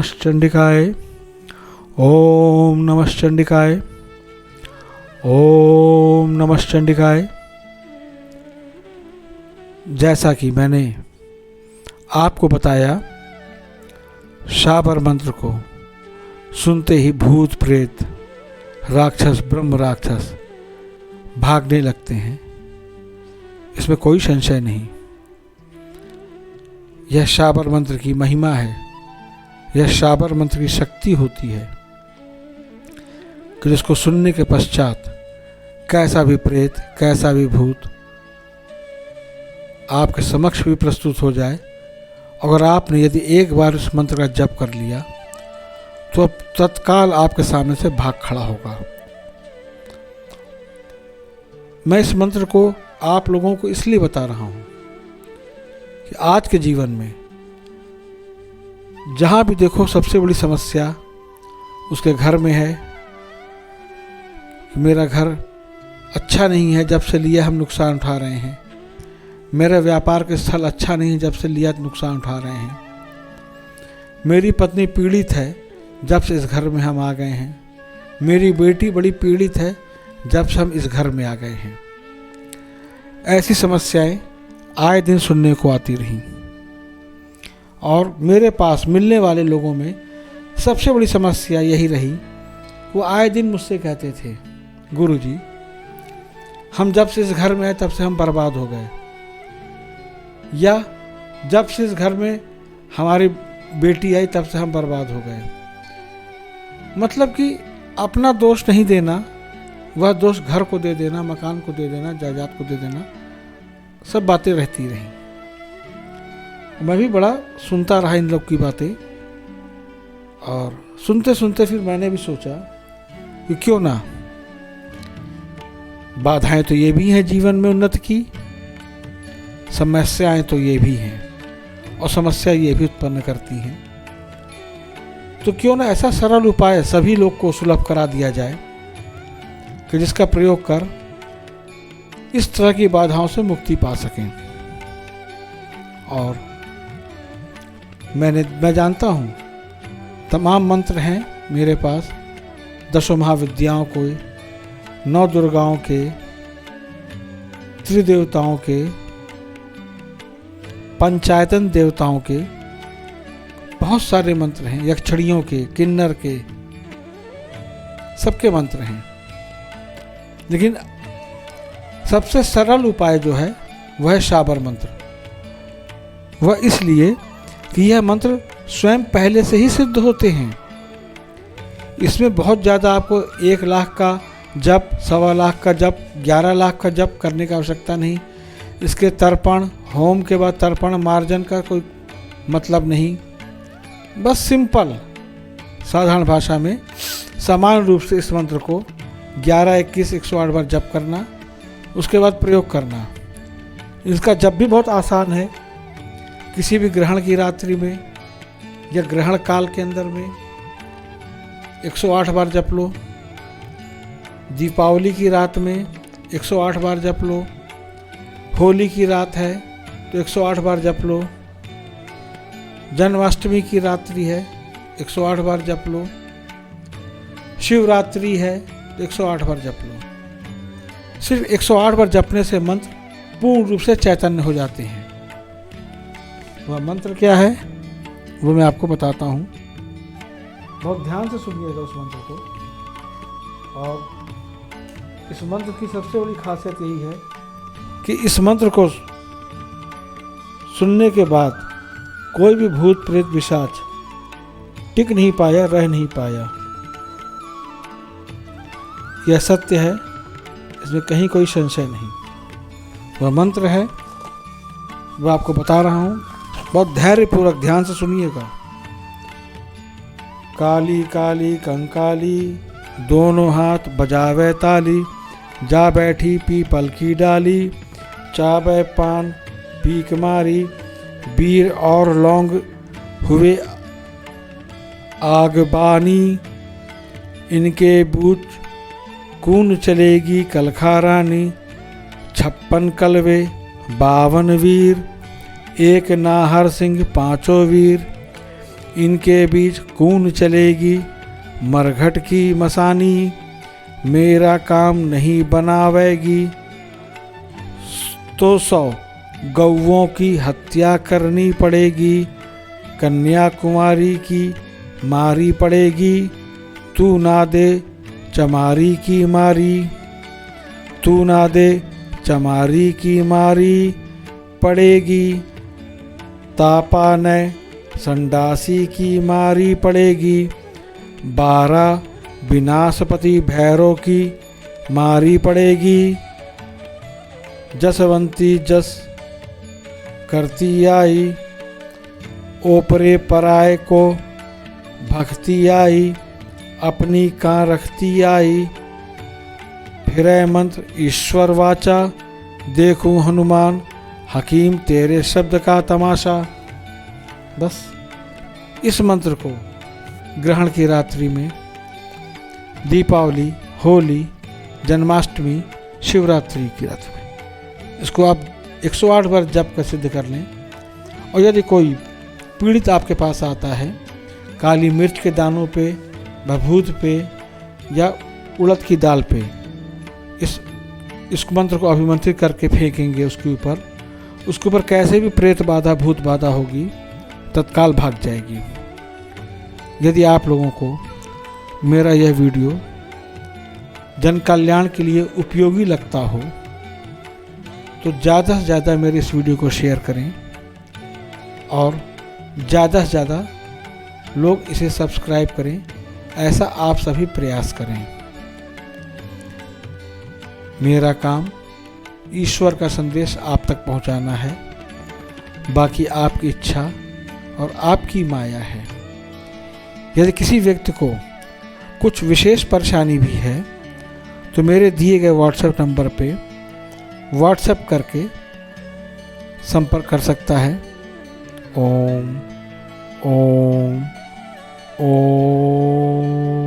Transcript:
नमश्चंडिकाय। ओम नमश्चंडिकाय। ओम नमश्चंडिकाय। जैसा कि मैंने आपको बताया, शाबर मंत्र को सुनते ही भूत प्रेत, राक्षस, ब्रह्म राक्षस भागने लगते हैं। इसमें कोई संशय नहीं। यह शाबर मंत्र की महिमा है। यह शाबर मंत्र की शक्ति होती है कि जिसको सुनने के पश्चात कैसा भी प्रेत, कैसा भी भूत आपके समक्ष भी प्रस्तुत हो जाए। अगर आपने यदि एक बार उस मंत्र का जप कर लिया तो अब तत्काल आपके सामने से भाग खड़ा होगा। मैं इस मंत्र को आप लोगों को इसलिए बता रहा हूं कि आज के जीवन में जहां भी देखो सबसे बड़ी समस्या उसके घर में है कि मेरा घर अच्छा नहीं है, जब से लिया हम नुकसान उठा रहे हैं। मेरा व्यापार के स्थल अच्छा नहीं है, जब से लिया नुकसान उठा रहे हैं। मेरी पत्नी पीड़ित है, जब से इस घर में हम आ गए हैं। मेरी बेटी बड़ी पीड़ित है, जब से हम इस घर में आ गए हैं। ऐसी समस्याएं आए दिन सुनने को आती रहीं और मेरे पास मिलने वाले लोगों में सबसे बड़ी समस्या यही रही। वो आए दिन मुझसे कहते थे, गुरुजी हम जब से इस घर में आए तब से हम बर्बाद हो गए, या जब से इस घर में हमारी बेटी आई तब से हम बर्बाद हो गए। मतलब कि अपना दोष नहीं देना, वह दोष घर को दे देना, मकान को दे देना, जायदाद को दे देना, सब बातें रहती रहीं। मैं भी बड़ा सुनता रहा इन लोग की बातें, और सुनते सुनते फिर मैंने भी सोचा कि क्यों ना, बाधाएं तो ये भी हैं जीवन में उन्नति की, समस्याएं तो ये भी हैं और समस्या ये भी उत्पन्न करती हैं। तो क्यों ना ऐसा सरल उपाय सभी लोग को सुलभ करा दिया जाए कि जिसका प्रयोग कर इस तरह की बाधाओं से मुक्ति पा सकें। और मैं जानता हूँ तमाम मंत्र हैं मेरे पास, 10 महाविद्याओं को, 9 दुर्गाओं के, त्रिदेवताओं के, पंचायतन देवताओं के, बहुत सारे मंत्र हैं, यक्षिणियों के, किन्नर के, सबके मंत्र हैं। लेकिन सबसे सरल उपाय जो है वह है शाबर मंत्र। वह इसलिए कि यह मंत्र स्वयं पहले से ही सिद्ध होते हैं। इसमें बहुत ज़्यादा आपको 1 लाख का जप, 1.25 लाख का जप, 11 लाख का जप करने की आवश्यकता नहीं। इसके तर्पण, होम के बाद तर्पण मार्जन का कोई मतलब नहीं। बस सिंपल साधारण भाषा में समान रूप से इस मंत्र को 11, 21, 108 बार जप करना, उसके बाद प्रयोग करना। इसका जप भी बहुत आसान है। किसी भी ग्रहण की रात्रि में या ग्रहण काल के अंदर में 108 बार जप लो। दीपावली की रात में 108 बार जप लो। होली की रात है तो 108 बार जप लो। जन्माष्टमी की रात्रि है 108 बार जप लो। शिवरात्रि है तो 108 बार जप लो। सिर्फ 108 बार जपने से मंत्र पूर्ण रूप से चैतन्य हो जाते हैं। वह मंत्र क्या है वो मैं आपको बताता हूँ। बहुत ध्यान से सुनिएगा उस मंत्र को। और इस मंत्र की सबसे बड़ी खासियत यही है कि इस मंत्र को सुनने के बाद कोई भी भूत प्रेत पिशाच टिक नहीं पाया, रह नहीं पाया। यह सत्य है, इसमें कहीं कोई संशय नहीं। वह मंत्र है, वह आपको बता रहा हूँ। बहुत धैर्यपूर्वक ध्यान से सुनिएगा। काली काली कंकाली, दोनों हाथ बजावे ताली, जा बैठी पीपल की डाली, चाबे पान पीक मारी, बीर और लौंग हुए आगबानी, इनके बूझ कून चलेगी कलखा रानी, 56 कलवे 52 वीर, एक नाहर सिंह 5 वीर, इनके बीच कौन चलेगी मरघट की मसानी, मेरा काम नहीं बनावेगी तो 100 गौओं की हत्या करनी पड़ेगी, कन्याकुमारी की मारी पड़ेगी, तू ना दे चमारी की मारी, तू ना दे चमारी की मारी पड़ेगी, तापा ने संडासी की मारी पड़ेगी, 12 विनाशपति भैरव की मारी पड़ेगी, जसवंती जस करती आई, ओपरे पराय को भक्ति आई, अपनी कां रखती आई, फिरै मंत्र ईश्वर वाचा, देखूं हनुमान हकीम तेरे शब्द का तमाशा। बस इस मंत्र को ग्रहण की रात्रि में दीपावली, होली, जन्माष्टमी, शिवरात्रि की रात्रि में इसको आप 108 बार जप कर सिद्ध कर लें। और यदि कोई पीड़ित आपके पास आता है, काली मिर्च के दानों पे, भभूत पे या उड़द की दाल पे इस मंत्र को अभिमंत्रित करके फेंकेंगे उसके ऊपर कैसे भी प्रेत बाधा, भूत बाधा होगी तत्काल भाग जाएगी। यदि आप लोगों को मेरा यह वीडियो जन कल्याण के लिए उपयोगी लगता हो तो ज़्यादा से ज़्यादा मेरे इस वीडियो को शेयर करें और ज़्यादा से ज़्यादा लोग इसे सब्सक्राइब करें, ऐसा आप सभी प्रयास करें। मेरा काम ईश्वर का संदेश आप तक पहुंचाना है, बाकी आपकी इच्छा और आपकी माया है। यदि किसी व्यक्ति को कुछ विशेष परेशानी भी है तो मेरे दिए गए व्हाट्सएप नंबर पे व्हाट्सएप करके संपर्क कर सकता है। ओम ओम ओम।